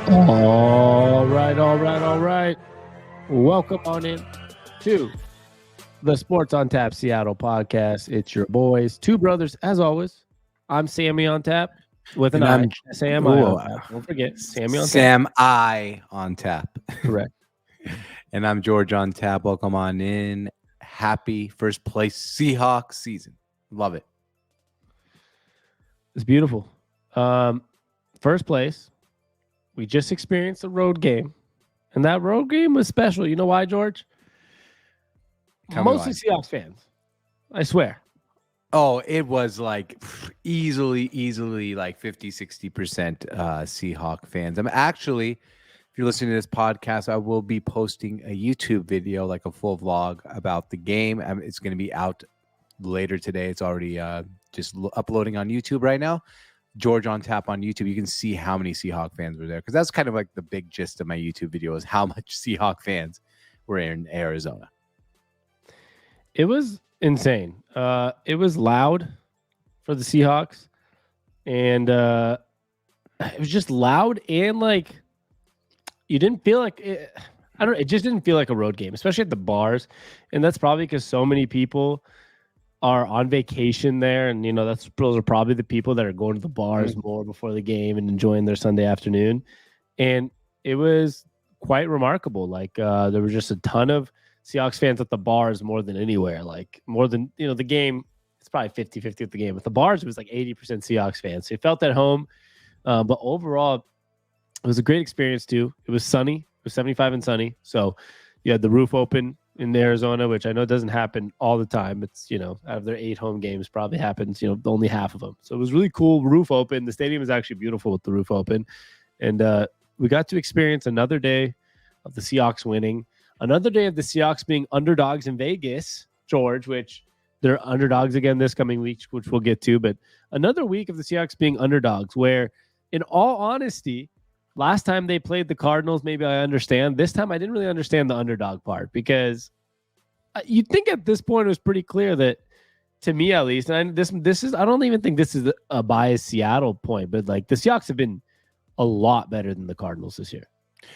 All right, all right, all right. Welcome on in to the Sports on Tap Seattle podcast. It's your boys, two brothers, as always. I'm Sammy on tap with an And I. I'm Sam I on tap. Don't forget, Sammy on tap. Sam I on tap. Correct. And I'm George on tap. Welcome on in. Happy first place Seahawks season. Love it. It's beautiful. First place. We just experienced a road game, and that road game was special. You know why, George? Mostly Seahawks fans. I swear. Oh, it was like easily like 50, 60% Seahawk fans. I'm actually, if you're listening to this podcast, I will be posting a YouTube video, like a full vlog about the game. It's going to be out later today. It's already just uploading on YouTube right now. George on tap on YouTube. You can see how many Seahawk fans were there, because that's kind of like the big gist of my YouTube video is how much Seahawk fans were in Arizona. It was insane. It was loud for the Seahawks, and it was just loud, and like you didn't feel like it. It just didn't feel like a road game, especially at the bars, and that's probably because so many people are on vacation there, and those are probably the people that are going to the bars more before the game and enjoying their Sunday afternoon. And it was quite remarkable. Like there were just a ton of Seahawks fans at the bars more than anywhere. Like more than the game. It's probably 50-50 at the game. At the bars, it was like 80% Seahawks fans. So it felt at home. But overall, it was a great experience too. It was sunny. It was 75 and sunny. So you had the roof open in Arizona, which I know doesn't happen all the time. It's, out of their 8 home games, probably happens, only half of them. So it was really cool. Roof open. The stadium is actually beautiful with the roof open. And we got to experience another day of the Seahawks winning, another day of the Seahawks being underdogs in Vegas, George, which they're underdogs again this coming week, which we'll get to. But another week of the Seahawks being underdogs where, in all honesty, last time they played the Cardinals, maybe I understand. This time I didn't really understand the underdog part, because you'd think at this point it was pretty clear that, to me at least, and this is, I don't even think this is a biased Seattle point, but like the Seahawks have been a lot better than the Cardinals this year.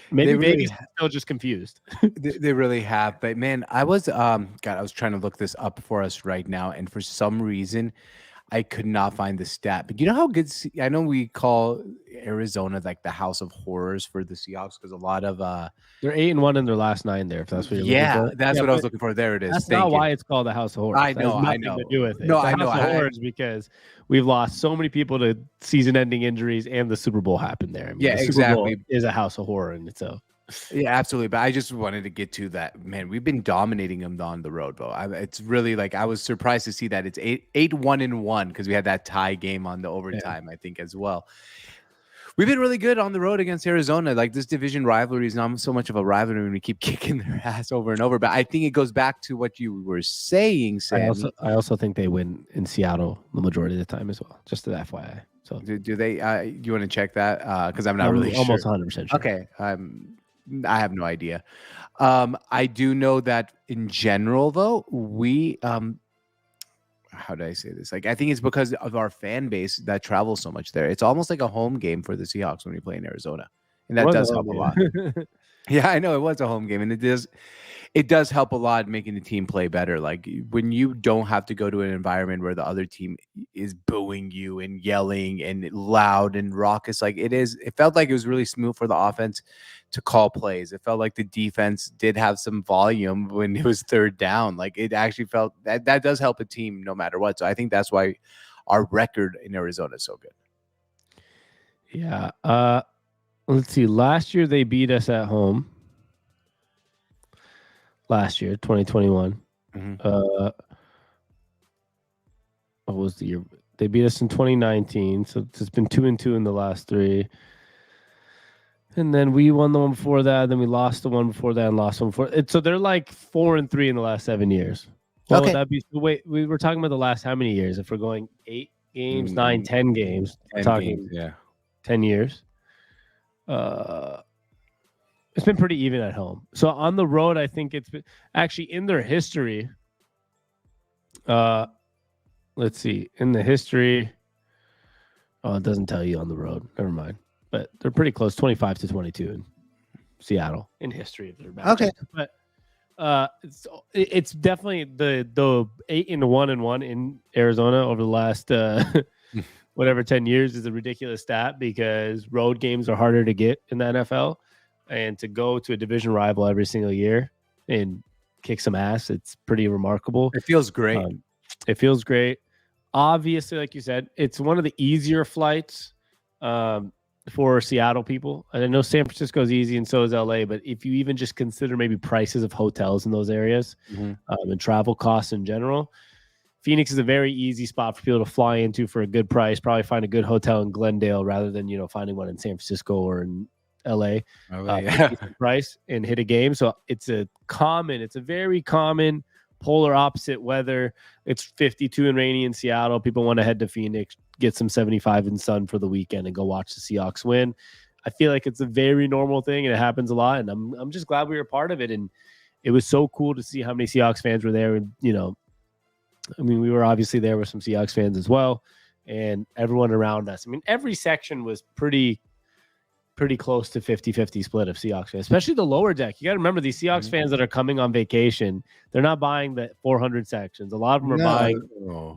Maybe Vegas is still just confused. They really have. But man, I was I was trying to look this up for us right now, and for some reason I could not find the stat. But you know how good, I know we call Arizona like the house of horrors for the Seahawks, because a lot of they're 8-1 in their last 9 there, if that's what you're looking for. That's what I was looking for. There it is. That's not why it's called the house of horrors. I know. To do with it. No, it's I know. House of horrors because we've lost so many people to season-ending injuries, and the Super Bowl happened there. I mean, the Super Bowl is a house of horror in itself. Yeah, absolutely. But I just wanted to get to that. Man, we've been dominating them on the road, bro. It's really like, I was surprised to see that it's 8-1-1, because we had that tie game on the overtime, I think, as well. We've been really good on the road against Arizona. Like, this division rivalry is not so much of a rivalry when we keep kicking their ass over and over. But I think it goes back to what you were saying, Sam. I also think they win in Seattle the majority of the time as well. Just an FYI. So do they? You want to check that? Because I'm not really almost sure. 100% sure. Okay. I have no idea. I do know that in general, though, we how do I say this? Like, I think it's because of our fan base that travels so much there. It's almost like a home game for the Seahawks when we play in Arizona, and that does help a lot. Yeah, I know it was a home game, and it does help a lot making the team play better. Like, when you don't have to go to an environment where the other team is booing you and yelling and loud and raucous, like it felt like it was really smooth for the offense to call plays. It felt like the defense did have some volume when it was third down. Like, it actually felt that does help a team no matter what. So I think that's why our record in Arizona is so good. Yeah. Let's see. Last year they beat us at home. Last year, 2021. What was the year? They beat us in 2019. So it's been 2-2 in the last 3. And then we won the one before that. Then we lost the one before that and lost one before it. So they're like 4-3 in the last 7 years. Well, okay. Would that be? Wait, we were talking about the last how many years? If we're going 8 games, 9, 10 games, 10 talking games, 10 years. It's been pretty even at home. So on the road, I think it's been actually in their history. Let's see. In the history. Oh, it doesn't tell you on the road. Never mind. but they're pretty close, 25-22 in Seattle in history of their matchup. Okay. But it's definitely the 8-1-1 in Arizona over the last whatever 10 years is a ridiculous stat because road games are harder to get in the NFL, and to go to a division rival every single year and kick some ass, it's pretty remarkable. It feels great. It feels great. Obviously, like you said, it's one of the easier flights for Seattle people. I know San Francisco is easy and so is LA, but if you even just consider maybe prices of hotels in those areas and travel costs in general, Phoenix is a very easy spot for people to fly into for a good price. Probably find a good hotel in Glendale rather than finding one in San Francisco or in LA. Price and hit a game. So it's a very common polar opposite weather. It's 52 and rainy in Seattle. People want to head to Phoenix, get some 75 and sun for the weekend, and go watch the Seahawks win. I feel like it's a very normal thing, and it happens a lot. And I'm just glad we were a part of it. And it was so cool to see how many Seahawks fans were there. And we were obviously there with some Seahawks fans as well, and everyone around us. I mean, every section was pretty close to 50-50 split of Seahawks fans, especially the lower deck. You got to remember these Seahawks fans that are coming on vacation, they're not buying the 400 sections. A lot of them are buying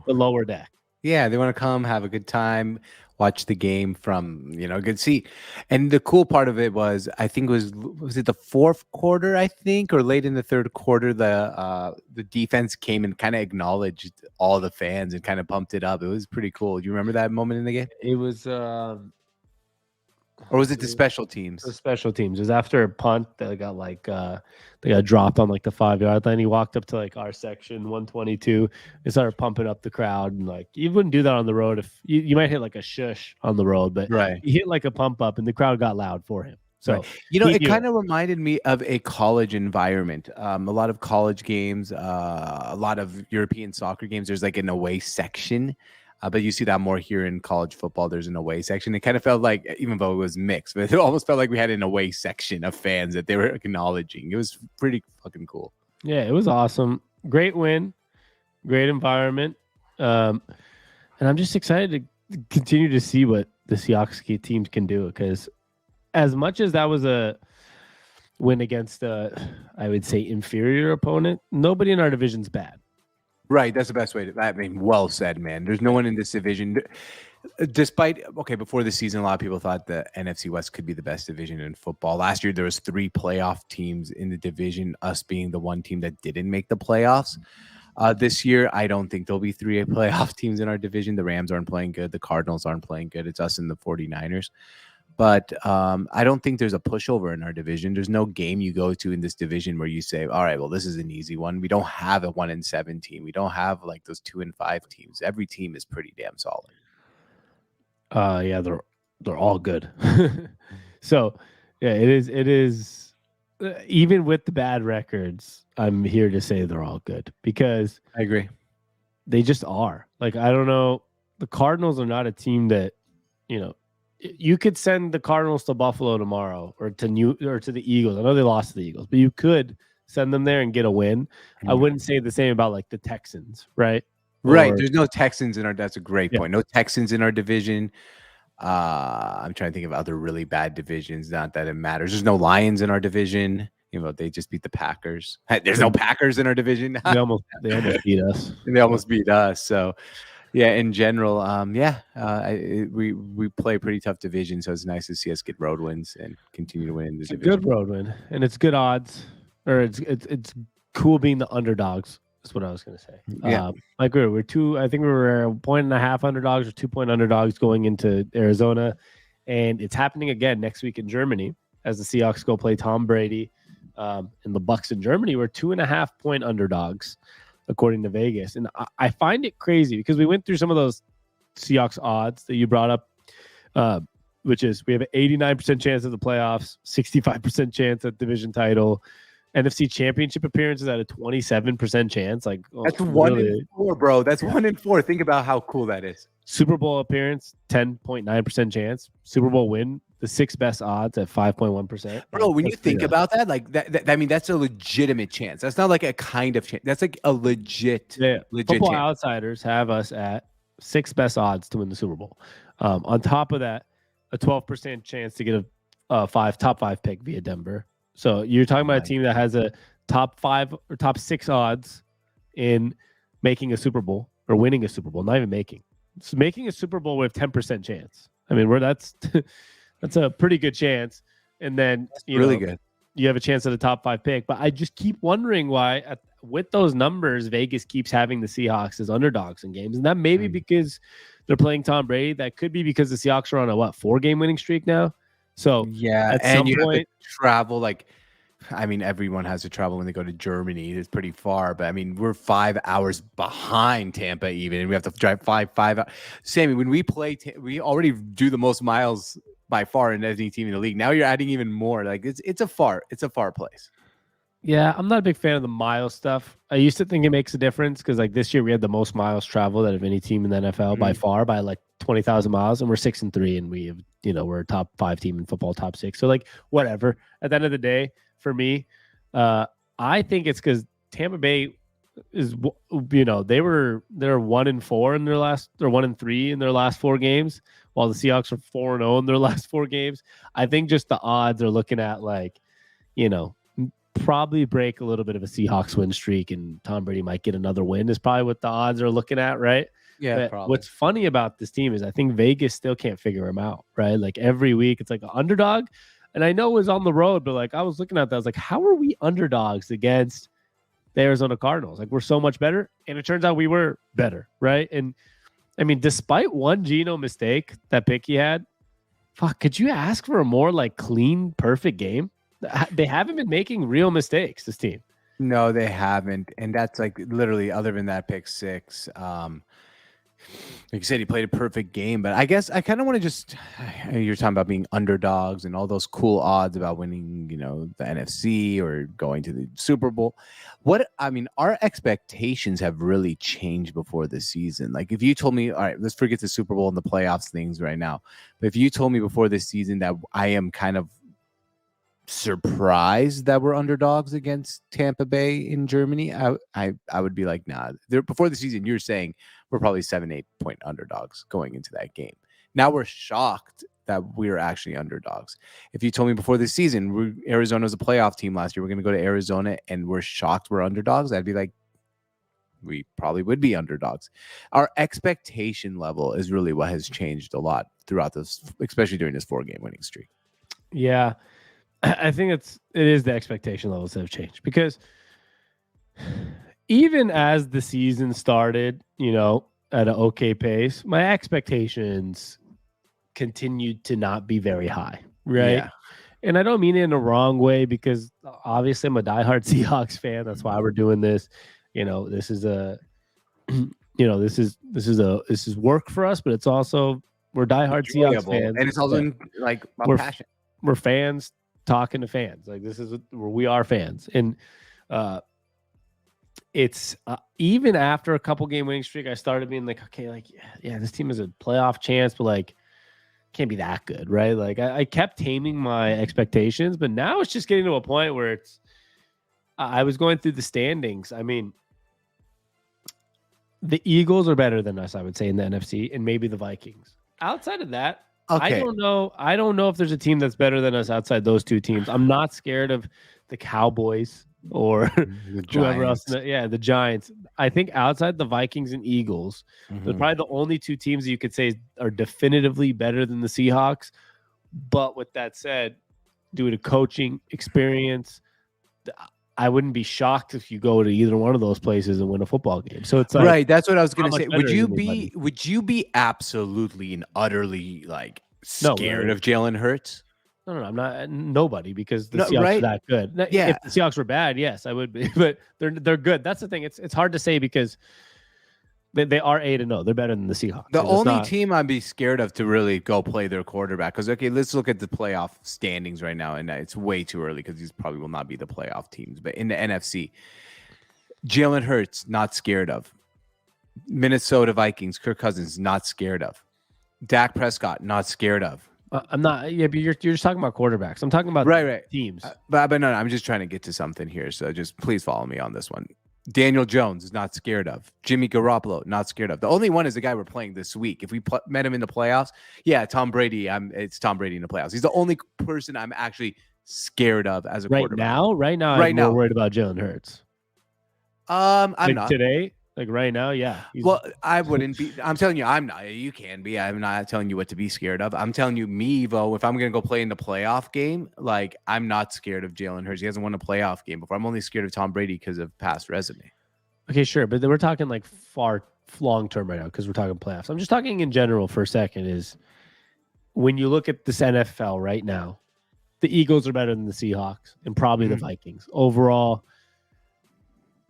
the lower deck. Yeah, they want to come, have a good time, watch the game from, a good seat. And the cool part of it was, I think was it the fourth quarter, I think, or late in the third quarter, the defense came and kind of acknowledged all the fans and kind of pumped it up. It was pretty cool. Do you remember that moment in the game? It was or was it the special teams? The special teams. It was after a punt that got they got dropped on the 5-yard line. He walked up to our section 122 and started pumping up the crowd. And you wouldn't do that on the road. If you might hit a shush on the road, but he hit a pump up and the crowd got loud for him. So it kind of reminded me of a college environment. A lot of college games, a lot of European soccer games. There's an away section. But you see that more here in college football. There's an away section. It kind of felt like, even though it was mixed, but it almost felt like we had an away section of fans that they were acknowledging. It was pretty fucking cool. Yeah, it was awesome. Great win. Great environment. And I'm just excited to continue to see what the Seahawks teams can do, because as much as that was a win against I would say, inferior opponent, nobody in our division's bad. Right, that's the best way to. Well said, man. There's no one in this division. Despite before the season, a lot of people thought the NFC West could be the best division in football. Last year, there was 3 playoff teams in the division, us being the one team that didn't make the playoffs. This year, I don't think there'll be 3 playoff teams in our division. The Rams aren't playing good. The Cardinals aren't playing good. It's us and the 49ers. But I don't think there's a pushover in our division. There's no game you go to in this division where you say, all right, well, this is an easy one. We don't have a 1-7 team. We don't have those 2-5 teams. Every team is pretty damn solid. Yeah, they're all good. So yeah, it is even with the bad records, I'm here to say they're all good, because I agree. They just are. I don't know. The Cardinals are not a team that, you could send the Cardinals to Buffalo tomorrow or to the Eagles. I know they lost to the Eagles, but you could send them there and get a win. I wouldn't say the same about the Texans, right? Right. There's no Texans in our. That's a great point. No Texans in our division. I'm trying to think of other really bad divisions. Not that it matters. There's no Lions in our division. They just beat the Packers. There's no Packers in our division. They almost beat us. They almost beat us. So. Yeah, in general, we play a pretty tough division, so it's nice to see us get road wins and continue to win in the division. Good road win, and it's good odds, or it's cool being the underdogs. Is what I was going to say. Yeah, I agree. I think we were 1.5 underdogs or 2-point underdogs going into Arizona, and it's happening again next week in Germany as the Seahawks go play Tom Brady, and the Bucks in Germany were 2.5-point underdogs, according to Vegas. And I find it crazy because we went through some of those Seahawks odds that you brought up, which is we have an 89% chance of the playoffs, 65% chance at division title, NFC championship appearances at a 27% chance. That's 1 in 4, bro. That's 1 in 4. Think about how cool that is. Super Bowl appearance, 10.9% chance. Super Bowl win, the 6th best odds at 5.1%. Bro, when you think about that, that's a legitimate chance. That's not a kind of chance. That's a legit Football chance. Outsiders have us at 6th best odds to win the Super Bowl. On top of that, a 12% chance to get a top five pick via Denver. So you're talking about a team that has a top 5 or top 6 odds in making a Super Bowl or winning a Super Bowl. Not even making. It's making a Super Bowl with 10% chance. I mean, that's that's a pretty good chance. And then really good. You have a chance at a top 5 pick. But I just keep wondering why, with those numbers, Vegas keeps having the Seahawks as underdogs in games. And that may be because they're playing Tom Brady. That could be because the Seahawks are on a 4-game winning streak now. So yeah, and you have to travel. Like, I mean, everyone has to travel when they go to Germany. It's pretty far, but I mean, we're 5 hours behind Tampa even, and we have to drive five hours. Sammy, when we play, we already do the most miles by far in any team in the league. Now you're adding even more. Like it's a far place. Yeah, I'm not a big fan of the miles stuff. I used to think it makes a difference because like this year we had the most miles traveled out of any team in the NFL by far, by like 20,000 miles, and we're 6-3, and we have, we're a top 5 team in football, top 6. So like whatever. At the end of the day, for me, I think it's because Tampa Bay is, they're 1-4 in their last, or 1-3 in their last 4 games, while the Seahawks are 4-0 in their last 4 games. I think just the odds are looking at like, probably break a little bit of a Seahawks win streak, and Tom Brady might get another win is probably what the odds are looking at, right? Yeah, probably. What's funny about this team is I think Vegas still can't figure him out, right? Like every week it's like an underdog. And I know it was on the road, but like I was looking at that, I was like, how are we underdogs against the Arizona Cardinals? Like we're so much better. And it turns out we were better, right? And I mean, despite one Geno mistake, that pick he had, could you ask for a more like clean, perfect game? They haven't been making real mistakes, this team. No, they haven't. And that's like literally, other than that pick 6, like you said, he played a perfect game. But I guess I kind of want to just, you're talking about being underdogs and all those cool odds about winning, the NFC or going to the Super Bowl. Our expectations have really changed before the season. Like if you told me, all right, let's forget the Super Bowl and the playoffs things right now. But if you told me before this season that I am kind of surprised that we're underdogs against Tampa Bay in Germany, I would be like, nah. Before the season, you're saying we're probably 7-8 point underdogs going into that game. Now we're shocked that we're actually underdogs. If you told me before the season Arizona was a playoff team last year, we're going to go to Arizona and we're shocked we're underdogs, I'd be like, we probably would be underdogs. Our expectation level is really what has changed a lot throughout this, especially during this 4-game winning streak. Yeah. I think it is the expectation levels that have changed, because even as the season started, at an okay pace, my expectations continued to not be very high, right? Yeah. And I don't mean it in a wrong way, because obviously I'm a diehard Seahawks fan. That's why we're doing this. This is a, this is work for us, but it's also, we're diehard Seahawks fans, and it's also like my passion. We're fans talking to fans. Like this is where we are fans. And it's even after a couple game winning streak, I started being like, okay, like, yeah, this team has a playoff chance, but like can't be that good, right? Like I kept taming my expectations, but now it's just getting to a point where it's, I was going through the standings. I mean, the Eagles are better than us, I would say, in the NFC, and maybe the Vikings. Outside of that, okay. I don't know if there's a team that's better than us outside those 2 teams. I'm not scared of the Cowboys or whoever else. The Giants. I think outside the Vikings and Eagles, they're probably the only 2 teams that you could say are definitively better than the Seahawks. But with that said, due to coaching experience, I wouldn't be shocked if you go to either one of those places and win a football game. So it's like, right. That's what I was going to say. Would you be absolutely and utterly like scared of Jalen Hurts? No, I'm not. Nobody, because the Seahawks are that good. Yeah. If the Seahawks were bad, yes, I would be. But they're good. That's the thing. It's hard to say because they are 8-0. They're better than the Seahawks. The only team I'd be scared of to really go play their quarterback, because okay, let's look at the playoff standings right now, and it's way too early because these probably will not be the playoff teams. But in the NFC, Jalen Hurts, not scared of. Minnesota Vikings, Kirk Cousins, not scared of. Dak Prescott, not scared of. I'm not. Yeah, but you're just talking about quarterbacks. I'm talking about right teams. But no, I'm just trying to get to something here. So just please follow me on this one. Daniel Jones is not scared of. Jimmy Garoppolo, not scared of. The only one is the guy we're playing this week. If we met him in the playoffs, yeah, Tom Brady. It's Tom Brady in the playoffs. He's the only person I'm actually scared of as a quarterback. Right now, Right I'm more now. worried about Jalen Hurts. I'm like not. Today, like right now, yeah. Well, I wouldn't be. I'm telling you, I'm not. You can be. I'm not telling you what to be scared of. I'm telling you, me, Evo, if I'm going to go play in the playoff game, like, I'm not scared of Jalen Hurts. He hasn't won a playoff game before. I'm only scared of Tom Brady because of past resume. Okay, sure. But then we're talking like far long term right now because we're talking playoffs. I'm just talking in general for a second is when you look at this NFL right now, the Eagles are better than the Seahawks and probably the Vikings overall.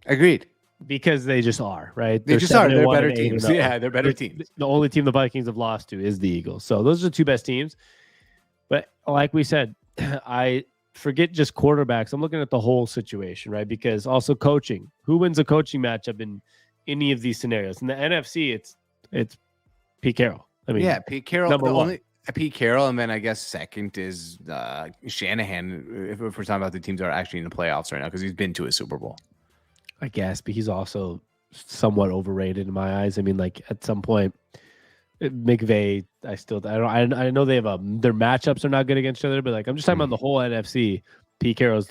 Agreed. Because they just are, right? They just are. They're better teams. Yeah, they're better teams. The only team the Vikings have lost to is the Eagles. So those are the two best teams. But like we said, I forget just quarterbacks. I'm looking at the whole situation, right? Because also coaching. Who wins a coaching matchup in any of these scenarios? In the NFC, it's Pete Carroll. I mean, yeah, Pete Carroll. Number one. Pete Carroll, and then I guess second is Shanahan. If we're talking about the teams that are actually in the playoffs right now, because he's been to a Super Bowl. I guess, but he's also somewhat overrated in my eyes. I mean, like at some point, McVay, I know they have their matchups are not good against each other, but like I'm just talking about the whole NFC. Pete Carroll's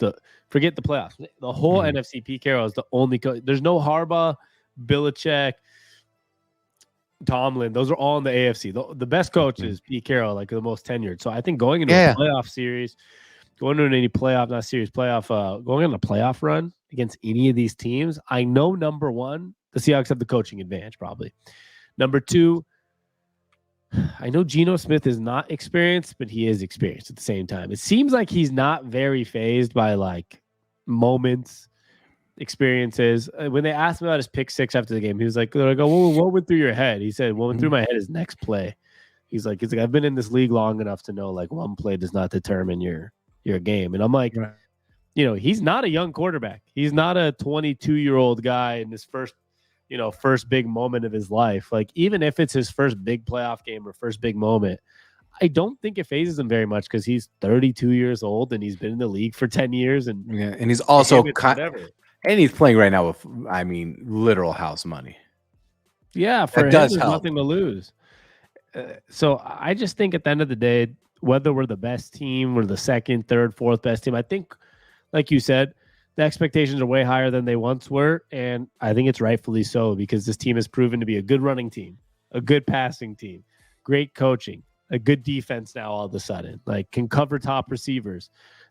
forget the playoffs. The whole NFC, Pete Carroll is the only coach. There's no Harbaugh, Belichick, Tomlin. Those are all in the AFC. The best coach is Pete Carroll, like the most tenured. So I think going into a playoff series, going on a playoff run against any of these teams, I know number one, the Seahawks have the coaching advantage probably. Number two, I know Geno Smith is not experienced, but he is experienced at the same time. It seems like he's not very fazed by like moments, experiences. When they asked him about his pick six after the game, he was like, well, what went through your head? He said, what went through my head is next play. He's like, I've been in this league long enough to know like one play does not determine your game. And I'm like, he's not a young quarterback. He's not a 22-year-old guy in this first big moment of his life. Like, even if it's his first big playoff game or first big moment, I don't think it phases him very much because he's 32 years old and he's been in the league for 10 years. And he's also and he's playing right now with, literal house money. Yeah, for him, there's nothing to lose. So I just think at the end of the day, whether we're the best team or the second, third, fourth best team, I think, like you said, the expectations are way higher than they once were. And I think it's rightfully so because this team has proven to be a good running team, a good passing team, great coaching, a good defense now all of a sudden, like can cover top receivers.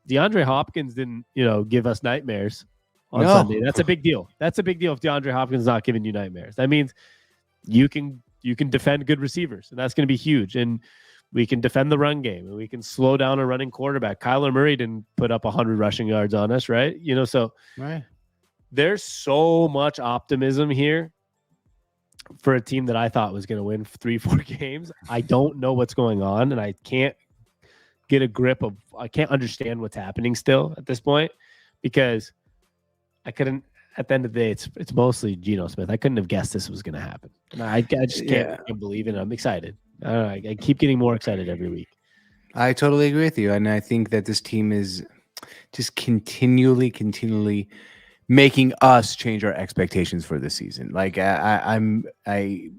DeAndre Hopkins didn't, give us nightmares on Sunday. That's a big deal. That's a big deal if DeAndre Hopkins is not giving you nightmares. That means you can defend good receivers, and that's going to be huge. And we can defend the run game, and we can slow down a running quarterback. Kyler Murray didn't put up 100 rushing yards on us, right? So there's so much optimism here for a team that I thought was going to win 3-4 games. I don't know what's going on, and I can't get a grip of. I can't understand what's happening still at this point because I couldn't. At the end of the day, it's mostly Geno Smith. I couldn't have guessed this was going to happen. And I just can't believe it. I'm excited. I keep getting more excited every week. I totally agree with you. And I think that this team is just continually making us change our expectations for this season. Like I'm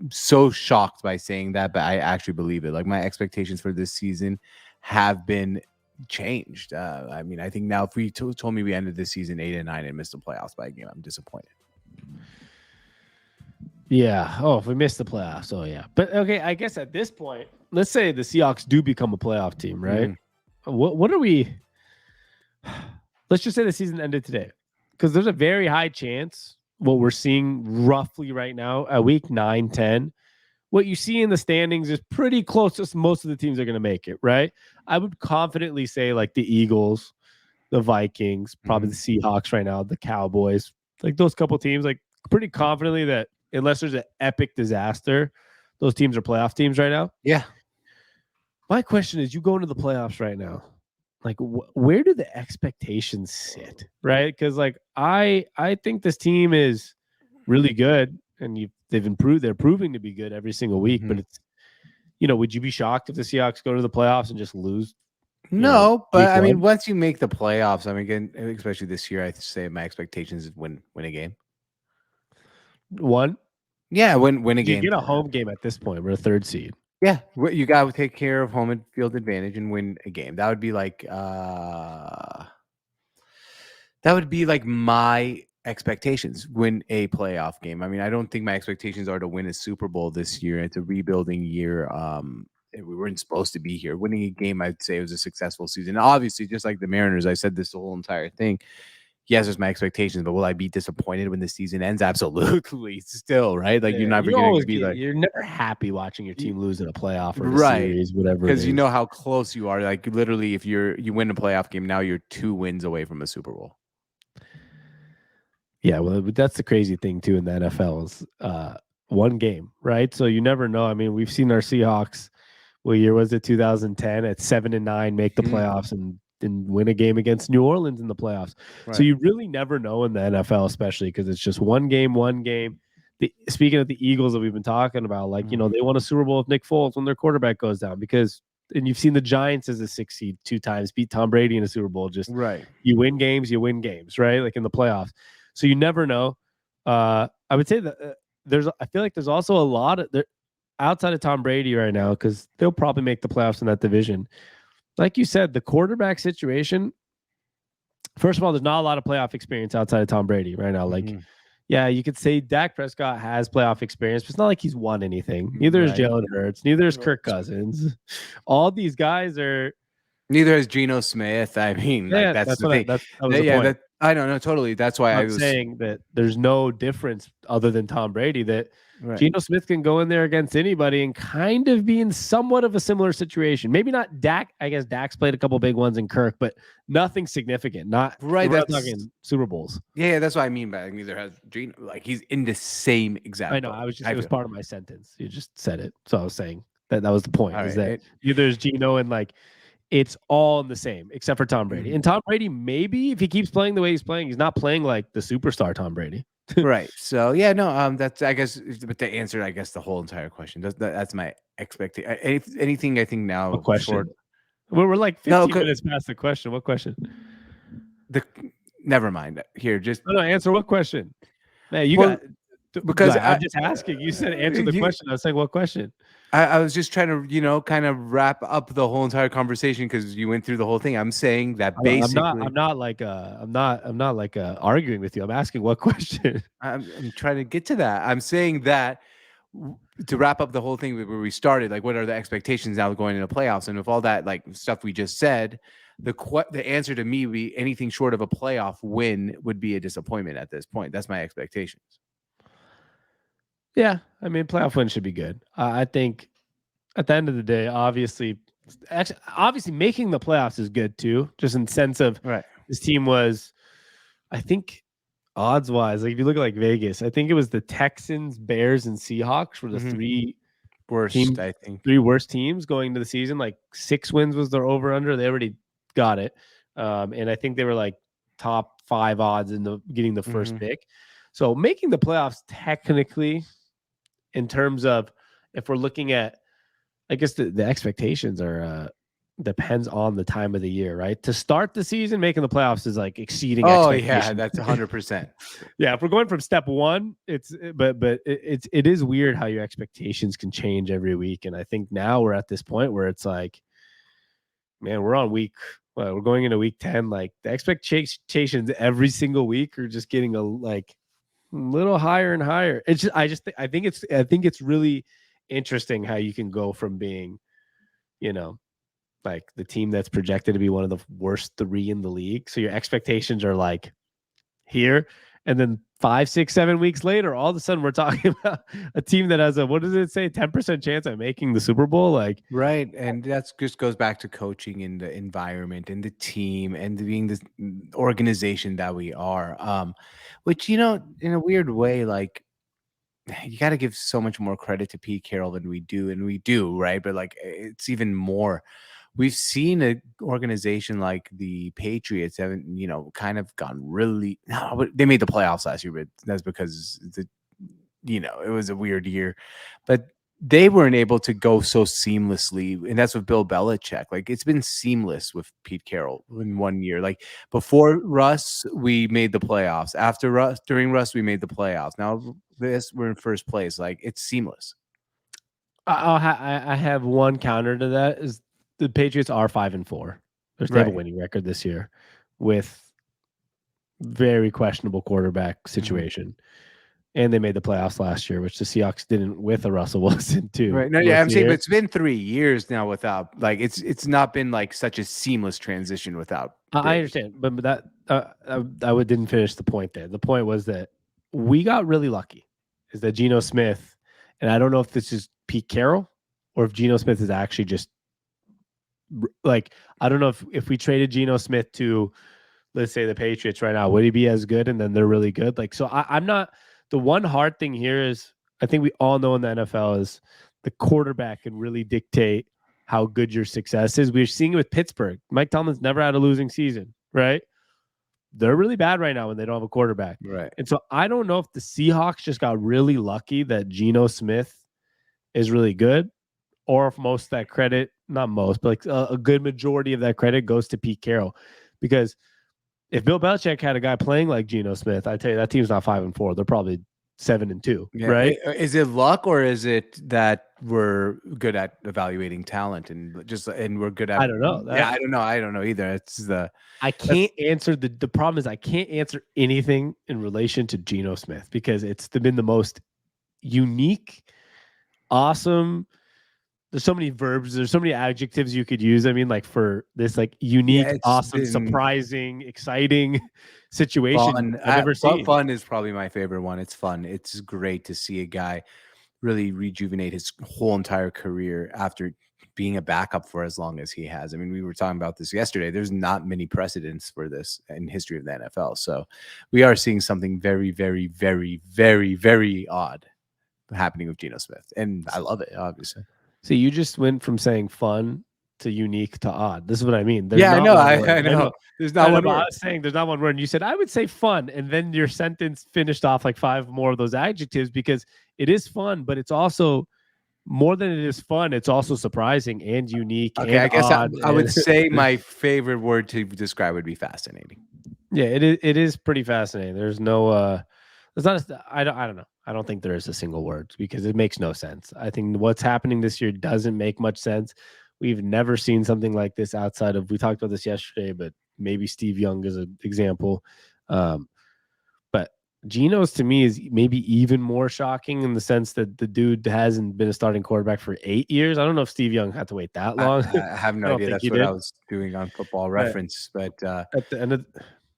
so shocked by saying that, but I actually believe it. Like my expectations for this season have been changed. I think now if we told me we ended this season 8-9 and missed the playoffs by a game, I'm disappointed. Yeah. Oh, if we missed the playoffs. Oh, yeah. But okay, I guess at this point, let's say the Seahawks do become a playoff team, right? What are we? Let's just say the season ended today, because there's a very high chance what we're seeing roughly right now at week 9, 10. What you see in the standings is pretty close to most of the teams are going to make it, right? I would confidently say like the Eagles, the Vikings, probably the Seahawks right now, the Cowboys, like those couple teams, like pretty confidently that unless there's an epic disaster, those teams are playoff teams right now. Yeah. My question is, you go into the playoffs right now, like where do the expectations sit, right? Because like I think this team is really good, and they've improved. They're proving to be good every single week. But it's, would you be shocked if the Seahawks go to the playoffs and just lose? No, but once you make the playoffs, again, especially this year, I say my expectations is win a game. One. Yeah, win a You game. get a home game at this point. We're a third seed. Yeah, you got to take care of home and field advantage and win a game. That would be like my expectations. Win a playoff game. I mean, I don't think my expectations are to win a Super Bowl this year. It's a rebuilding year. We weren't supposed to be here. Winning a game, I'd say, was a successful season. Obviously, just like the Mariners, I said this the whole entire thing. Yes, there's my expectations, but will I be disappointed when the season ends? Absolutely. Still, right? Like you're Yeah, never you going to always be get. like, You're never happy watching your team lose in a playoff or in a right, series, whatever it because you know is. how close you are. Like literally, if you win a playoff game, now you're 2 wins away from a Super Bowl. Yeah, well, that's the crazy thing too in the NFL is one game, right? So you never know. I mean, we've seen our Seahawks. What year was it? 2010 at 7-9, make the playoffs and win a game against New Orleans in the playoffs. Right. So you really never know in the NFL, especially because it's just one game, one game. Speaking of the Eagles that we've been talking about, like, you know, they won a Super Bowl with Nick Foles when their quarterback goes down and you've seen the Giants as a 6 seed 2 times, beat Tom Brady in a Super Bowl. Just Right. you win games, right? Like in the playoffs. So you never know. I would say that I feel like there's also a lot of outside of Tom Brady right now, because they'll probably make the playoffs in that division. Like you said, the quarterback situation, first of all, there's not a lot of playoff experience outside of Tom Brady right now. Like, yeah, you could say Dak Prescott has playoff experience, but it's not like he's won anything. Neither is Jalen Hurts. Neither is Kirk Cousins. All these guys are. Neither is Geno Smith. I mean, like that's the thing. That was the point. I don't know totally. That's why I'm saying that there's no difference other than Tom Brady that Geno Smith can go in there against anybody and kind of be in somewhat of a similar situation. Maybe not Dak. I guess Dak's played a couple big ones in Kirk, but nothing significant. Not right. We're not talking Super Bowls. Yeah, that's what I mean by neither has Geno. Like he's in the same exact. I know. It was part of my sentence. You just said it, so I was saying that was the point. Is that neither is Geno and like. It's all the same, except for Tom Brady. And Tom Brady, maybe if he keeps playing the way he's playing, he's not playing like the superstar Tom Brady. Right. So yeah, no, that's I guess, but to answer, I guess the whole entire question. That's my expectation. Anything I think now. What question? We're like 15 minutes past the question. What question? Never mind. Here, just answer what question. Man, you got because I'm just asking. You said answer the question. I was saying what question. I was just trying to, kind of wrap up the whole entire conversation because you went through the whole thing. I'm saying that basically, I'm not like arguing with you. I'm asking what question. I'm trying to get to that. I'm saying that to wrap up the whole thing where we started, like, what are the expectations now going into playoffs? And with all that like stuff we just said, the answer to me would be anything short of a playoff win would be a disappointment at this point. That's my expectations. Yeah, I mean, playoff win should be good. I think at the end of the day, obviously making the playoffs is good too, just in the sense of this team was, I think, odds wise, like if you look at like Vegas, I think it was the Texans, Bears, and Seahawks were the three worst teams, I think. 3 worst teams going into the season. Like 6 wins was their over under. They already got it. And I think they were like top 5 odds in getting the first pick. So making the playoffs technically, in terms of if we're looking at, I guess the expectations are depends on the time of the year, right? To start the season, making the playoffs is like exceeding expectations. Yeah, that's 100%. Yeah, if we're going from step 1, it is weird how your expectations can change every week. And I think now we're at this point where it's like, man, we're we're going into week 10. Like the expectations every single week are just getting a little higher and higher. It's just I think it's really interesting how you can go from being, like the team that's projected to be one of the worst 3 in the league. So your expectations are like here, and then 5, 6, 7 weeks later, all of a sudden we're talking about a team that has what does it say, 10% chance at making the Super Bowl? Like, right, and that just goes back to coaching and the environment and the team and being this organization that we are. Which in a weird way, like you got to give so much more credit to Pete Carroll than we do, right? But like it's even more. We've seen an organization like the Patriots haven't, kind of gone really. No, they made the playoffs last year, but that's because it was a weird year. But they weren't able to go so seamlessly, and that's with Bill Belichick. Like it's been seamless with Pete Carroll in 1 year. Like before Russ, we made the playoffs. After Russ, during Russ, we made the playoffs. Now this, we're in first place. Like it's seamless. I have one counter to that is the Patriots are 5-4. They have a Right. winning record this year with very questionable quarterback situation. And they made the playoffs last year, which the Seahawks didn't with a Russell Wilson too. Right. No, yeah, I'm saying, but it's been 3 years now without like it's not been like such a seamless transition without. I understand, but that I didn't finish the point there. The point was that we got really lucky. Is that Geno Smith, and I don't know if this is Pete Carroll or if Geno Smith is actually just like I don't know if we traded Geno Smith to, let's say, the Patriots right now, would he be as good? And then they're really good. Like so, I'm not. The one hard thing here is I think we all know in the NFL is the quarterback can really dictate how good your success is. We're seeing it with Pittsburgh. Mike Tomlin's never had a losing season, right? They're really bad right now when they don't have a quarterback. Right. And so I don't know if the Seahawks just got really lucky that Geno Smith is really good, or if most of that credit, not most, but like a good majority of that credit goes to Pete Carroll. Because if Bill Belichick had a guy playing like Geno Smith, I tell you that team's not 5-4. They're probably 7-2, right? Is it luck or is it that we're good at evaluating talent and we're good at? I don't know. I don't know. I don't know either. It's I can't answer the problem is I can't answer anything in relation to Geno Smith because it's been the most unique, awesome. There's so many verbs. There's so many adjectives you could use. I mean, like for this, like unique, awesome, surprising, exciting situation I've ever seen. Fun is probably my favorite one. It's fun. It's great to see a guy really rejuvenate his whole entire career after being a backup for as long as he has. I mean, we were talking about this yesterday. There's not many precedents for this in history of the NFL. So we are seeing something very, very, very, very, very odd happening with Geno Smith. And I love it, obviously. See, you just went from saying fun to unique to odd. This is what I mean. I know. I know. There's not one word. I was saying there's not one word. And you said, I would say fun. And then your sentence finished off like 5 more of those adjectives because it is fun, but it's also more than it is fun. It's also surprising and unique. Okay, and I guess odd. I would say my favorite word to describe would be fascinating. Yeah, it is pretty fascinating. There's no, there's not, I don't know. I don't think there is a single word because it makes no sense. I think what's happening this year doesn't make much sense. We've never seen something like this outside of, we talked about this yesterday, but maybe Steve Young is an example. But Geno's to me is maybe even more shocking in the sense that the dude hasn't been a starting quarterback for 8 years. I don't know if Steve Young had to wait that long. I have no idea. That's what I was doing on Football Reference. But at the end of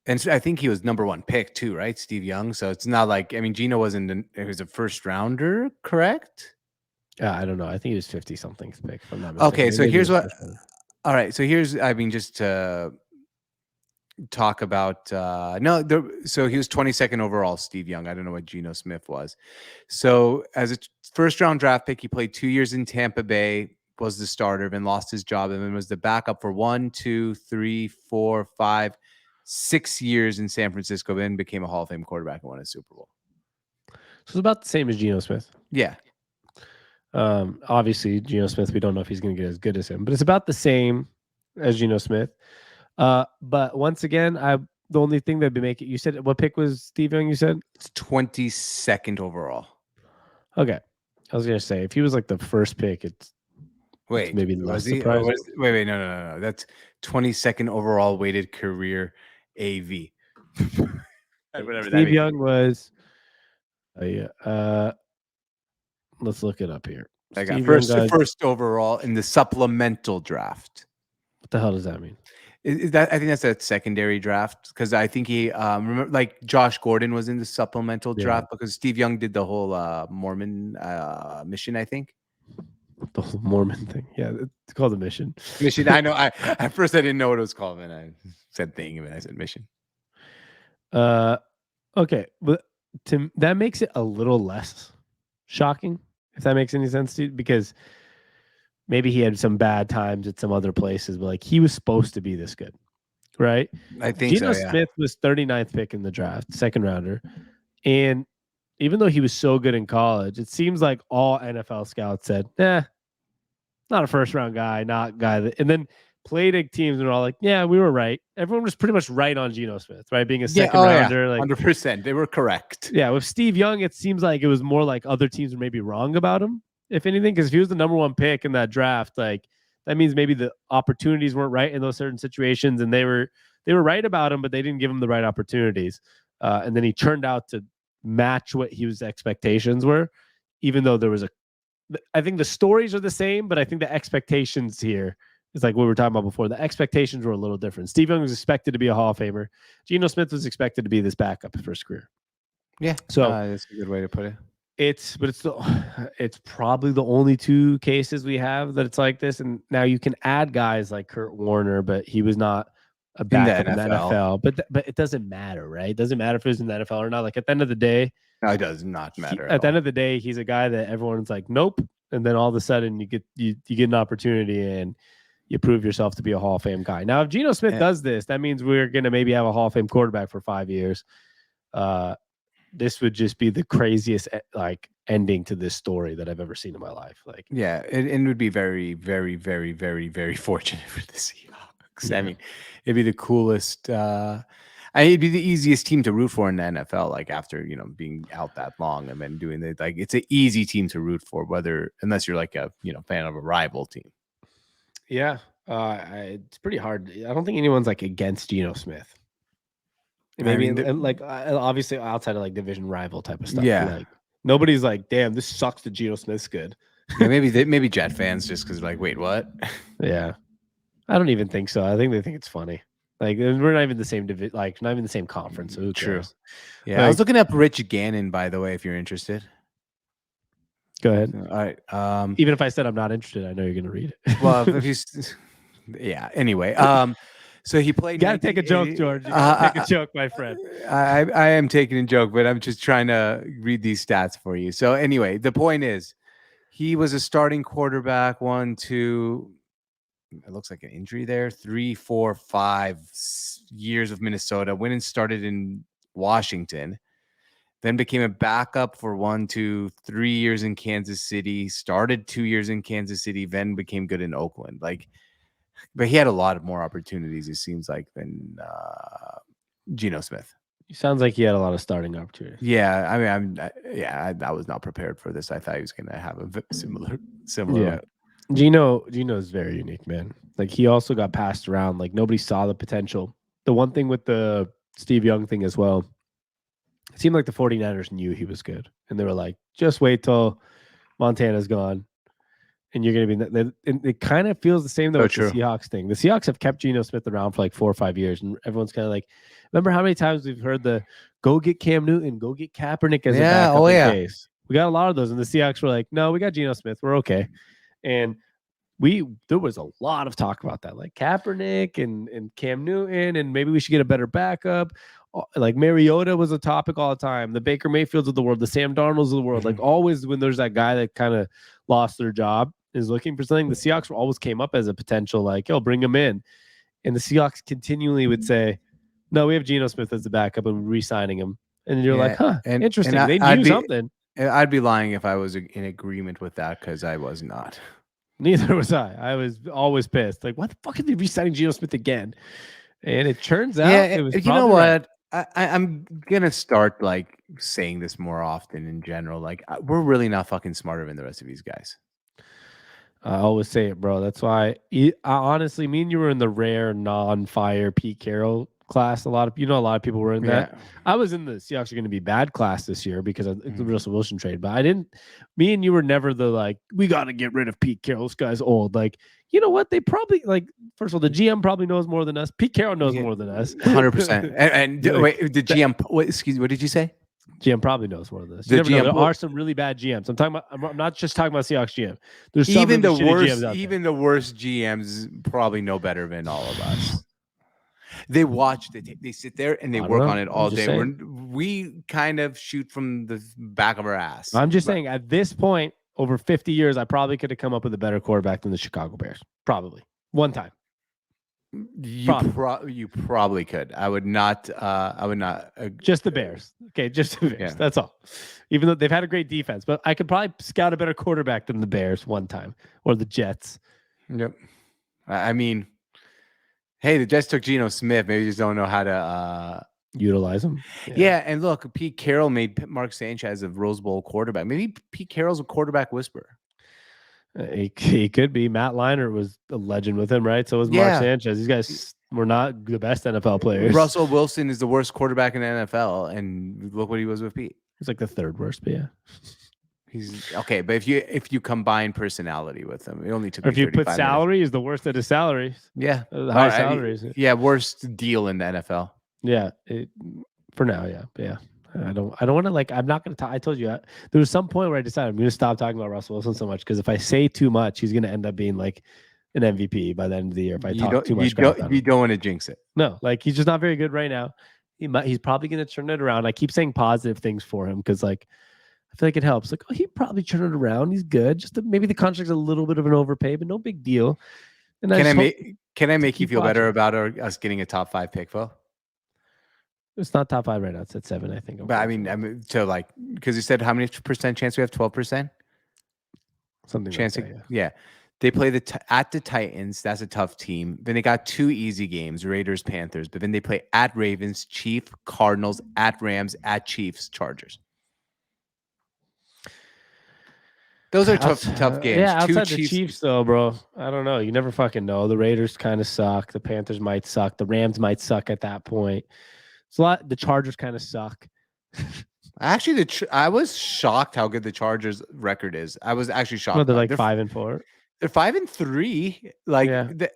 and so I think he was #1 pick too, right? Steve Young. So it's not like, I mean, Geno it was a first rounder, correct? I don't know. I think he was 50 something pick. If I'm not mistaken. Okay, so here's what. All right, so here's, I mean, just to talk about so he was 22nd overall, Steve Young. I don't know what Geno Smith was. So as a first round draft pick, he played 2 years in Tampa Bay, was the starter, then lost his job, and then was the backup for 1, 2, 3, 4, 5, 6 years in San Francisco, then became a Hall of Fame quarterback and won a Super Bowl. So it's about the same as Geno Smith. Yeah. Obviously, Geno Smith, we don't know if he's going to get as good as him, but it's about the same as Geno Smith. But once again, the only thing that'd be making, you said, what pick was Steve Young? You said it's 22nd overall. Okay, I was gonna say if he was like the first pick, it's maybe less surprising. Wait, no. That's 22nd overall weighted career AV. Whatever Steve Young was. Let's look it up here. I got first overall in the supplemental draft. What the hell does that mean? Is that, I think that's a secondary draft because I think he remember, like Josh Gordon was in the supplemental draft because Steve Young did the whole Mormon mission, I think. The whole Mormon thing, yeah, it's called the mission. Mission. I know. At first I didn't know what it was called, and I said thing, and I said mission. Okay, but that makes it a little less shocking, if that makes any sense to you, because maybe he had some bad times at some other places, but like he was supposed to be this good, right? I think Geno Smith was 39th pick in the draft, second rounder, and even though he was so good in college, it seems like all NFL scouts said, not a first round guy, not guy that, and then played at teams and were all like, yeah, we were right. Everyone was pretty much right on Geno Smith, right? Being a second rounder, like 100%. They were correct. yeah, with Steve Young, it seems like it was more like other teams were maybe wrong about him, if anything, because if he was the number one pick in that draft, like that means maybe the opportunities weren't right in those certain situations, and they were right about him, but they didn't give him the right opportunities, and then he turned out to match what his expectations were, even though there was a. I think the stories are the same, but I think the expectations here is like what we were talking about before. The expectations were a little different. Steve Young was expected to be a Hall of Famer. Geno Smith was expected to be this backup for his career. Yeah, so that's a good way to put it. It's probably the only two cases we have that it's like this. And now you can add guys like Kurt Warner, but he was not a backup in the NFL. But it doesn't matter, right? It doesn't matter if he was in the NFL or not. Like at the end of the day, no, it does not matter. At the end of the day, he's a guy that everyone's like, nope. And then all of a sudden you get an opportunity and you prove yourself to be a Hall of Fame guy. Now, if Geno Smith does this, that means we're going to maybe have a Hall of Fame quarterback for 5 years. This would just be the craziest like ending to this story that I've ever seen in my life. Like, yeah, it would be very, very, very, very, very fortunate for the Seahawks. Yeah. I mean, it'd be the coolest. It'd be the easiest team to root for in the NFL. Like after being out that long and then doing it, like it's an easy team to root for, unless you're like a fan of a rival team. Yeah, it's pretty hard. I don't think anyone's like against Geno Smith. Maybe like obviously outside of like division rival type of stuff. Yeah, like nobody's like, damn, this sucks that Geno Smith's good. Yeah, maybe Jet fans just because like, wait, what? Yeah, I don't even think so. I think they think it's funny. Like we're not even the same division, like not even the same conference. So who cares? Yeah, like, I was looking up Rich Gannon, by the way, if you're interested. Go ahead. All right. Even if I said I'm not interested, I know you're gonna read it. Well, if you, yeah. Anyway, so he played. You gotta take a joke, George. You gotta take a joke, my friend. I am taking a joke, but I'm just trying to read these stats for you. So anyway, the point is, he was a starting quarterback. 1, 2. It looks like an injury there. 3, 4, 5 years of Minnesota. Went and started in Washington. Then became a backup for 1, 2, 3 years in Kansas City. Started 2 years in Kansas City. Then became good in Oakland. But he had a lot of more opportunities, it seems like, than Geno Smith. He sounds like he had a lot of starting opportunities. Yeah, I mean, I was not prepared for this. I thought he was going to have a similar. Yeah, Geno is very unique, man. Like he also got passed around. Like nobody saw the potential. The one thing with the Steve Young thing as well, it seemed like the 49ers knew he was good, and they were like, just wait till Montana's gone. And you're going to be. And it kind of feels the same though with the Seahawks thing. The Seahawks have kept Geno Smith around for like 4 or 5 years, and everyone's kind of like, remember how many times we've heard the go get Cam Newton, go get Kaepernick as a backup in case. We got a lot of those, and the Seahawks were like, no, we got Geno Smith, we're okay. And there was a lot of talk about that, like Kaepernick and Cam Newton, and maybe we should get a better backup. Like Mariota was a topic all the time. The Baker Mayfields of the world, the Sam Darnolds of the world, like always when there's that guy that kind of lost their job is looking for something, the Seahawks always came up as a potential, like, yo, bring him in. And the Seahawks continually would say, no, we have Geno Smith as the backup and we're re-signing him. And you're like, huh, interesting. They knew something. I'd be lying if I was in agreement with that because I was not. Neither was I. I was always pissed. Like, what the fuck are they re-signing Geno Smith again? And it turns out it was you know what? Right. I'm going to start like saying this more often in general. Like, we're really not fucking smarter than the rest of these guys. I always say it, bro. That's why, honestly, me and you were in the rare non-fire Pete Carroll class. A lot of people were in that. I was in the Seahawks are going to be bad class this year because of the Russell Wilson trade. But I didn't. Me and you were never the like, we got to get rid of Pete Carroll. This guy's old. Like, you know what? They probably like. First of all, the GM probably knows more than us. Pete Carroll knows more than us. 100%. And wait, the GM. Excuse me. What did you say? GM probably knows more of this. There are some really bad GMs. I'm not just talking about Seahawks GM. There's even the worst GMs probably know better than all of us. They watch they sit there and they work on it all day. We kind of shoot from the back of our ass. I'm just saying at this point, over 50 years, I probably could have come up with a better quarterback than the Chicago Bears. Probably. One time. You probably could. I would not. I would not. Just the Bears. Okay, just the Bears. Yeah. That's all. Even though they've had a great defense, but I could probably scout a better quarterback than the Bears one time or the Jets. Yep. I mean, hey, the Jets took Geno Smith. Maybe you just don't know how to utilize him. Yeah, and look, Pete Carroll made Mark Sanchez a Rose Bowl quarterback. Maybe Pete Carroll's a quarterback whisperer. He could be. Matt Leinart was a legend with him, right? So was Mark Sanchez. These guys were not the best NFL players. Russell Wilson is the worst quarterback in the NFL, and look what he was with Pete. He's like the third worst, but yeah. He's okay, but if you combine personality with him, it only took. Or if you put salary, he's the worst at his salaries. Yeah, the high salaries. Yeah, worst deal in the NFL. Yeah, for now, yeah. I don't want to I'm not going to talk. I told you there was some point where I decided I'm going to stop talking about Russell Wilson so much because if I say too much, he's going to end up being like an MVP by the end of the year. If I talk too much, you don't want to jinx it. No, he's just not very good right now. He's probably going to turn it around. I keep saying positive things for him because I feel like it helps. He probably turn it around. He's good. Just maybe the contract's a little bit of an overpay, but no big deal. And can I make you feel better about us getting a top 5 pick, Phil? It's not top 5 right now. It's at 7, I think. But I mean, so because you said how many percent chance we have? 12%. Something chance like that, yeah. They play at the Titans. That's a tough team. Then they got 2 easy games: Raiders, Panthers. But then they play at Ravens, Chiefs, Cardinals, at Rams, at Chiefs, Chargers. Those are tough games. Yeah, outside the Chiefs, though, bro. I don't know. You never fucking know. The Raiders kind of suck. The Panthers might suck. The Rams might suck at that point. It's a lot. The Chargers kind of suck. Actually, I was shocked how good the Chargers record is. I was actually shocked. Well, they're 5-4. They're 5-3. But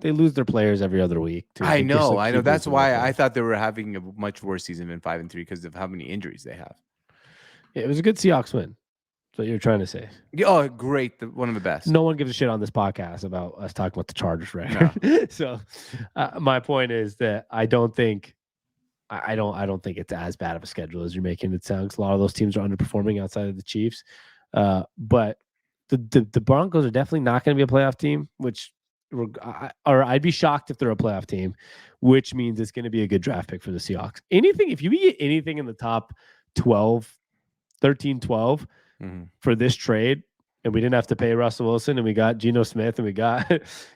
they lose their players every other week. Too. I know. That's why I thought they were having a much worse season than 5-3 because of how many injuries they have. Yeah, it was a good Seahawks win. That's what you're trying to say. Oh, great! One of the best. No one gives a shit on this podcast about us talking about the Chargers record. No. So, my point is that I don't think it's as bad of a schedule as you're making it sound. A lot of those teams are underperforming outside of the Chiefs, but the Broncos are definitely not going to be a playoff team. I'd be shocked if they're a playoff team, which means it's going to be a good draft pick for the Seahawks. If you get anything in the top 12, 13, 12 for this trade, and we didn't have to pay Russell Wilson, and we got Geno Smith, and we got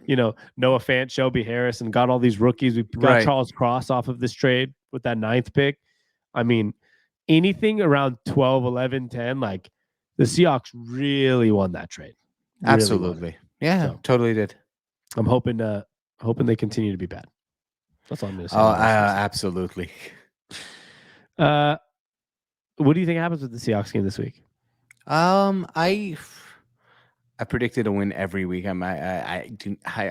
Noah Fant, Shelby Harris, and got all these rookies. We got Charles Cross off of this trade with that 9th pick. I mean, anything around 12, 11, 10, the Seahawks really won that trade. Really absolutely. Yeah, totally did. I'm hoping they continue to be bad. That's all I'm going to say. Oh, absolutely. What do you think happens with the Seahawks game this week? I predicted a win every week. I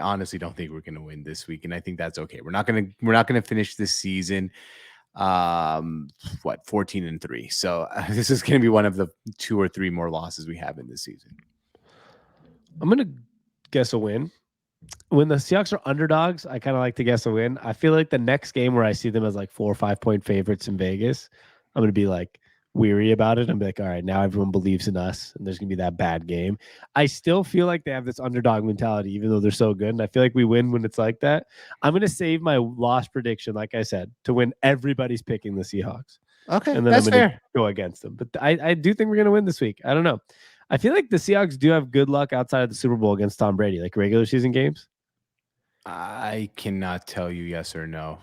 honestly don't think we're going to win this week, and I think that's okay. We're not going to finish this season 14-3. So this is going to be one of the 2 or 3 more losses we have in this season. I'm going to guess a win. When the Seahawks are underdogs, I kind of like to guess a win. I feel like the next game where I see them as 4 or 5 point favorites in Vegas, I'm going to be weary about it. I'm all right, now everyone believes in us, and there's going to be that bad game. I still feel like they have this underdog mentality, even though they're so good, and I feel like we win when it's like that. I'm going to save my loss prediction, like I said, to win. Everybody's picking the Seahawks. Okay, and then I'm going to go against them. But I do think we're going to win this week. I don't know. I feel like the Seahawks do have good luck outside of the Super Bowl against Tom Brady, regular season games. I cannot tell you yes or no,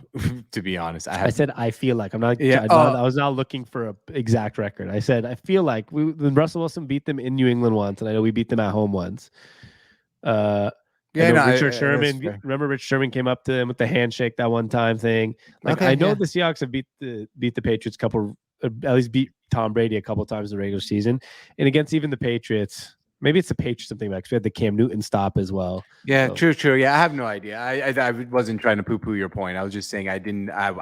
to be honest. I said I feel like. I'm not. Yeah, I was not looking for an exact record. I said I feel like when Russell Wilson beat them in New England once, and I know we beat them at home once. Richard Sherman. Remember, Richard Sherman came up to them with the handshake that one time thing. I know the Seahawks have beat the Patriots at least beat Tom Brady a couple times in the regular season, and against even the Patriots. Maybe it's the Patriots something because we had the Cam Newton stop as well. Yeah, so. True. Yeah, I have no idea. I wasn't trying to poo-poo your point. I was just saying I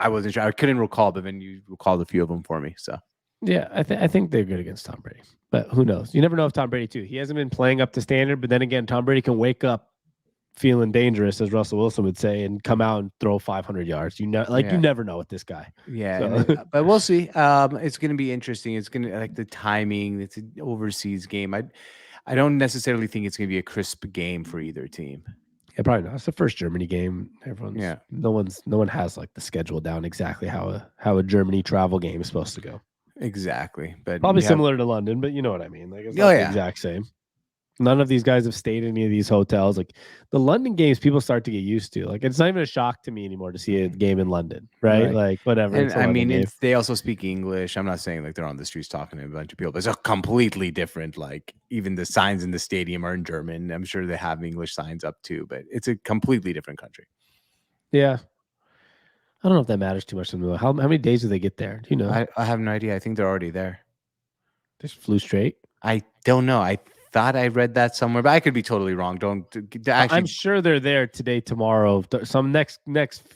wasn't sure. I couldn't recall, but then you recalled a few of them for me. So yeah, I think they're good against Tom Brady, but who knows? You never know if Tom Brady too. He hasn't been playing up to standard, but then again, Tom Brady can wake up feeling dangerous, as Russell Wilson would say, and come out and throw 500 yards. You never know with this guy. Yeah, so. But we'll see. It's going to be interesting. It's going to the timing. It's an overseas game. I don't necessarily think it's going to be a crisp game for either team. Yeah, probably not. It's the first Germany game. Yeah, No one has like the schedule down exactly how a Germany travel game is supposed to go. exactly. But Probably you have, similar to London, but you know what I mean. Like it's oh not the yeah, exact same. None of these guys have stayed in any of these hotels. Like the London games, people start to get used to. Like it's not even a shock to me anymore to see a game in London, right? right. Like whatever, And it's a I London mean, game. they also speak English. I'm not saying like they're on the streets talking to a bunch of people, but it's a completely different. Like even the signs in the stadium are in German. I'm sure they have English signs up too, but it's a completely different country. Yeah, I don't know if that matters too much to me. How many days do they get there? Do you know? I have no idea. I think they're already there. Just flew straight. I don't know. I thought I read that somewhere, but I could be totally wrong. Don't I'm actually. sure they're there today, tomorrow, some next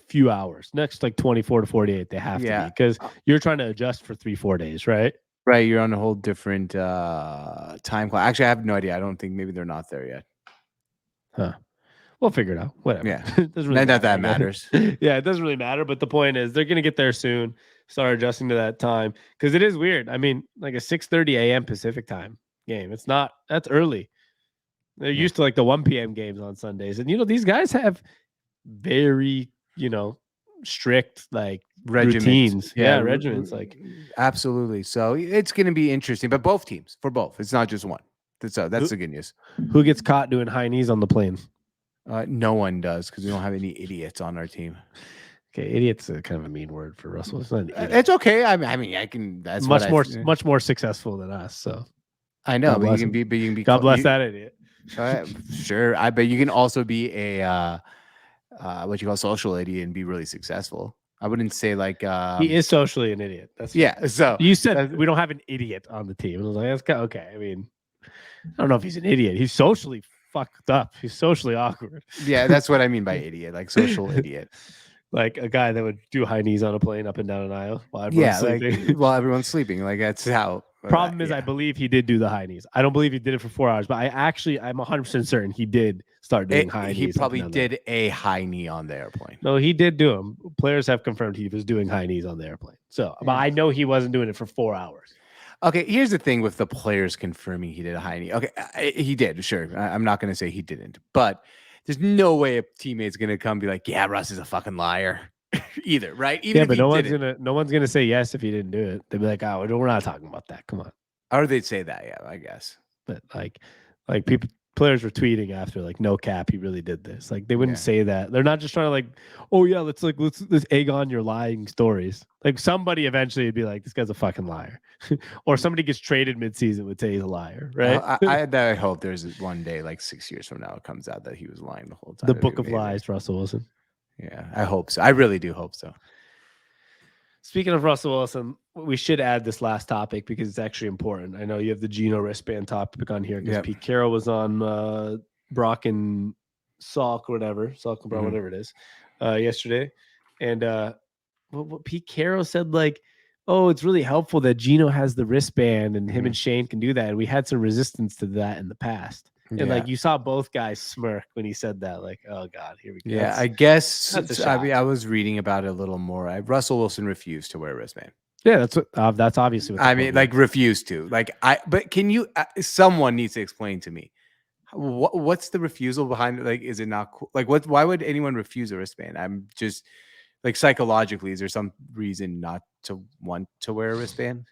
few hours, next like 24 to 48. They have to be Yeah, because you're trying to adjust for 3-4 days, right? right. You're on a whole different time clock. Actually, I have no idea. I don't think maybe they're not there yet. Huh. We'll figure it out. Whatever. Yeah, It doesn't really not that matter. that Again. matters. Yeah, it doesn't really matter. But the point is, they're gonna get there soon. Start adjusting to that time because it is weird. I mean, like a 6:30 a.m. Pacific time game. It's not. That's early. They're Yeah. used to like the 1 p.m. games on Sundays, and these guys have very strict like Regiment. routines. Yeah, Yeah, regiments. Like absolutely. So it's going to be interesting, but both teams, for both. It's not just one. That's the good news. who gets caught doing high knees on the plane? No one does because we don't have any idiots on our team. Okay, idiot's a kind of a mean word for Russell. It's not an idiot. It's okay. I mean, I can. That's much more successful than us. So I know, God but you bless can him. be. But you can be. God bless that idiot. Sure. I bet you can also be a what you call social idiot and be really successful. I wouldn't say like He is socially an idiot. That's yeah. So you said we don't have an idiot on the team. I was like, that's okay. I mean, I don't know if he's an idiot. He's socially fucked up. He's socially awkward. yeah, that's what I mean by idiot, like social idiot. Like a guy that would do high knees on a plane up and down an aisle while everyone's sleeping. Like while everyone's sleeping, like that's how. Problem is, I believe he did do the high knees. I don't believe he did it for 4 hours, but I'm 100% certain he did start doing high knees. He probably did a high knee on the airplane. No, he did do them. Players have confirmed he was doing high knees on the airplane. So, but I know he wasn't doing it for 4 hours. Okay, here's the thing with the players confirming he did a high knee. Okay, he did, sure. I'm not going to say he didn't, but there's no way a teammate's going to come and be like, yeah, Russ is a fucking liar either, right? Even but no one's gonna say yes if he didn't do it. They'd be like, oh, we're not talking about that. Come on. Or they'd say that, yeah, I guess. But like players were tweeting after, like, no cap, he really did this. Like they wouldn't say that. They're not just trying to like, oh yeah, let's egg on your lying stories. Like somebody eventually would be like, this guy's a fucking liar, or somebody gets traded midseason would say he's a liar, right? I hope there's one day, like 6 years from now, it comes out that he was lying the whole time. The book of lies, Russell Wilson. Yeah, I hope so. I really do hope so. Speaking of Russell Wilson, we should add this last topic because it's actually important. I know you have the Geno wristband topic on here because Pete Carroll was on Brock and Salk or whatever, Salk and Brown, whatever it is, yesterday. And what Pete Carroll said, like, oh, it's really helpful that Geno has the wristband and him and Shane can do that. And we had some resistance to that in the past. And like you saw both guys smirk when he said that, like, oh God, here we go. Yeah, I guess I was reading about it a little more. Russell Wilson refused to wear a wristband. Yeah, that's obviously what I mean, like refused to. Like but can you? Someone needs to explain to me what's the refusal behind it? Like, is it not cool? Like, why would anyone refuse a wristband? I'm just like psychologically, is there some reason not to want to wear a wristband?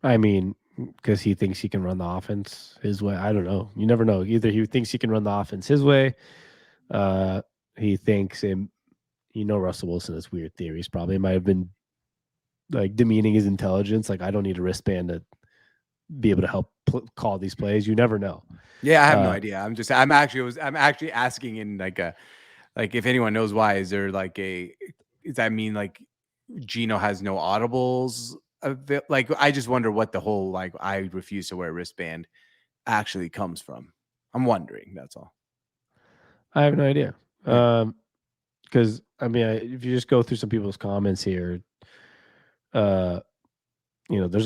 I mean, because he thinks he can run the offense his way. I don't know. You never know. Either he thinks he can run the offense his way. He thinks Russell Wilson has weird theories. Probably might have been like demeaning his intelligence. Like, I don't need a wristband to be able to help call these plays. You never know. Yeah, I have no idea. I'm actually asking in like if anyone knows why. Is there like does that mean like Geno has no audibles? Like, I just wonder what the whole like I refuse to wear a wristband actually comes from. I'm wondering. That's all. I have no idea. Because I mean, if you just go through some people's comments here, there's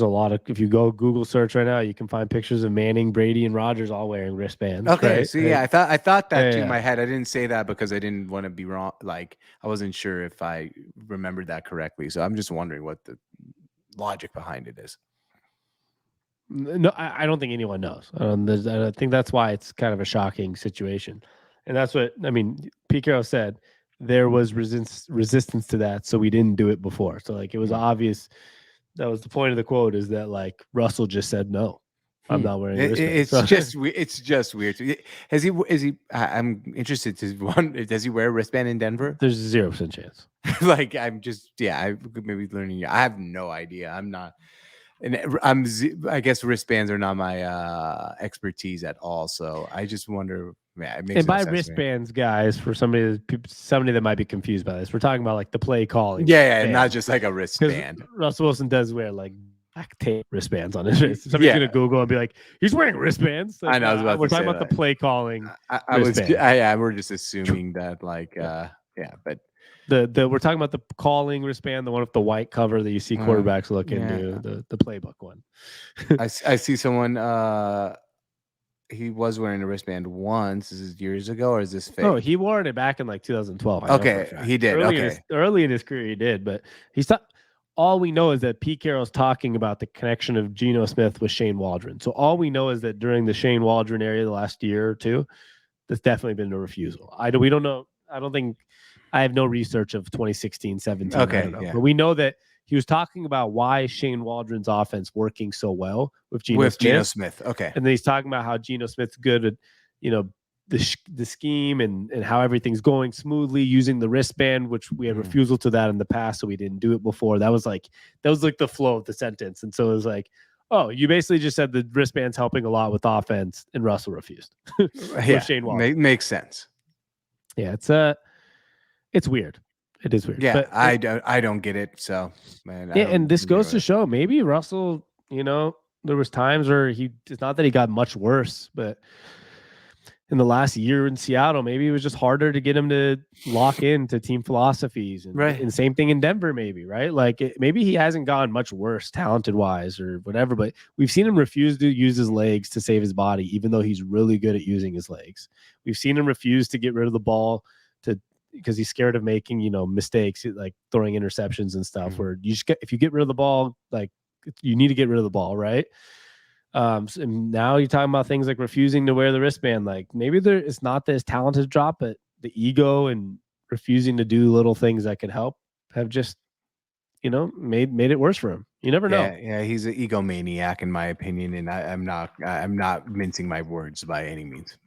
a lot of. If you go Google search right now, you can find pictures of Manning, Brady, and Rodgers all wearing wristbands. Okay, right? so yeah, I thought that too in my head. I didn't say that because I didn't want to be wrong. Like, I wasn't sure if I remembered that correctly. So I'm just wondering what the logic behind it is. No, I don't think anyone knows. I think that's why it's kind of a shocking situation. And that's what I mean. Pete Carroll said there was resistance to that, so we didn't do it before. So like it was obvious. That was the point of the quote, is that like Russell just said no. I'm not wearing a wristband. It's just weird. Has he? Is he? I'm interested to one. Does he wear a wristband in Denver? There's 0% chance. Like I'm just I maybe learning. I have no idea. I'm not. And I guess wristbands are not my expertise at all. So I just wonder. Yeah, it makes and by wristbands, guys, for somebody that might be confused by this, we're talking about like the play calling. Yeah, not just like a wristband. Russell Wilson does wear like black tape wristbands on his wrist. Somebody's gonna Google and be like, "He's wearing wristbands." Like, I know. I was about we're to talking about the play calling. We're just assuming that like but. We're talking about the calling wristband, the one with the white cover that you see quarterbacks look into, the playbook one. I see someone. He was wearing a wristband once. Is this years ago or is this fake? No, he wore it back in like 2012. Okay, he did. Early in his career, he did, but he's not. All we know is that Pete Carroll's talking about the connection of Geno Smith with Shane Waldron. So all we know is that during the Shane Waldron area the last year or two, there's definitely been a refusal. We don't know. I don't think. I have no research of 2016, 17. Okay, but we know that he was talking about why Shane Waldron's offense working so well with Geno Smith. Okay, and then he's talking about how Geno Smith's good at, the scheme and how everything's going smoothly using the wristband, which we had refusal to that in the past, so we didn't do it before. That was like the flow of the sentence, and so it was like, oh, you basically just said the wristband's helping a lot with offense, and Russell refused. Shane Waldron makes sense. Yeah, it's weird. It is weird. Yeah, but I don't get it. So, man. Yeah, and this goes to show maybe Russell, there was times where it's not that he got much worse, but in the last year in Seattle, maybe it was just harder to get him to lock into team philosophies. And same thing in Denver, maybe, right? Like maybe he hasn't gotten much worse talented-wise or whatever, but we've seen him refuse to use his legs to save his body, even though he's really good at using his legs. We've seen him refuse to get rid of the ball because he's scared of making, mistakes, like throwing interceptions and stuff, where if you get rid of the ball, like you need to get rid of the ball. Right. And now you're talking about things like refusing to wear the wristband. Like maybe it's not this talented drop, but the ego and refusing to do little things that could help have just, made it worse for him. You never know. Yeah. He's an egomaniac in my opinion. And I'm not mincing my words by any means.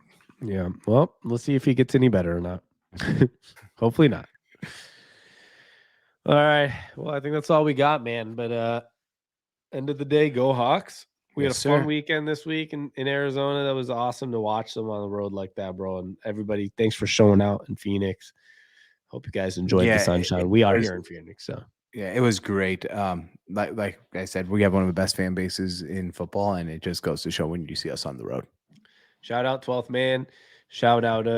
Yeah. Well, let's see if he gets any better or not. Hopefully not. All right. Well, I think that's all we got, man. But end of the day, go Hawks. We had a fun weekend this week in Arizona. That was awesome to watch them on the road like that, bro. And everybody, thanks for showing out in Phoenix. Hope you guys enjoyed the sunshine. We are here in Phoenix, so yeah, it was great. Like I said, we have one of the best fan bases in football, and it just goes to show when you see us on the road. Shout out 12th Man. Shout out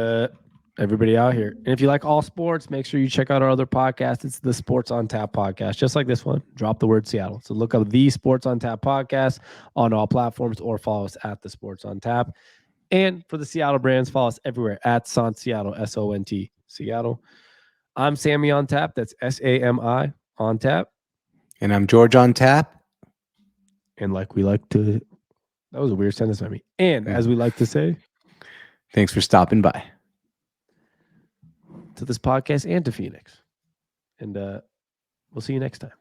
everybody out here. And if you like all sports, make sure you check out our other podcast. It's the Sports on Tap podcast, just like this one. Drop the word Seattle. So look up the Sports on Tap podcast on all platforms or follow us at the Sports on Tap. And for the Seattle brands, follow us everywhere at Sant Seattle, SONT Seattle. I'm Sami on Tap. That's SAMI on Tap. And I'm George on Tap. And like we like to, that was a weird sentence by me. And as we like to say, thanks for stopping by. To this podcast and to Phoenix. And we'll see you next time.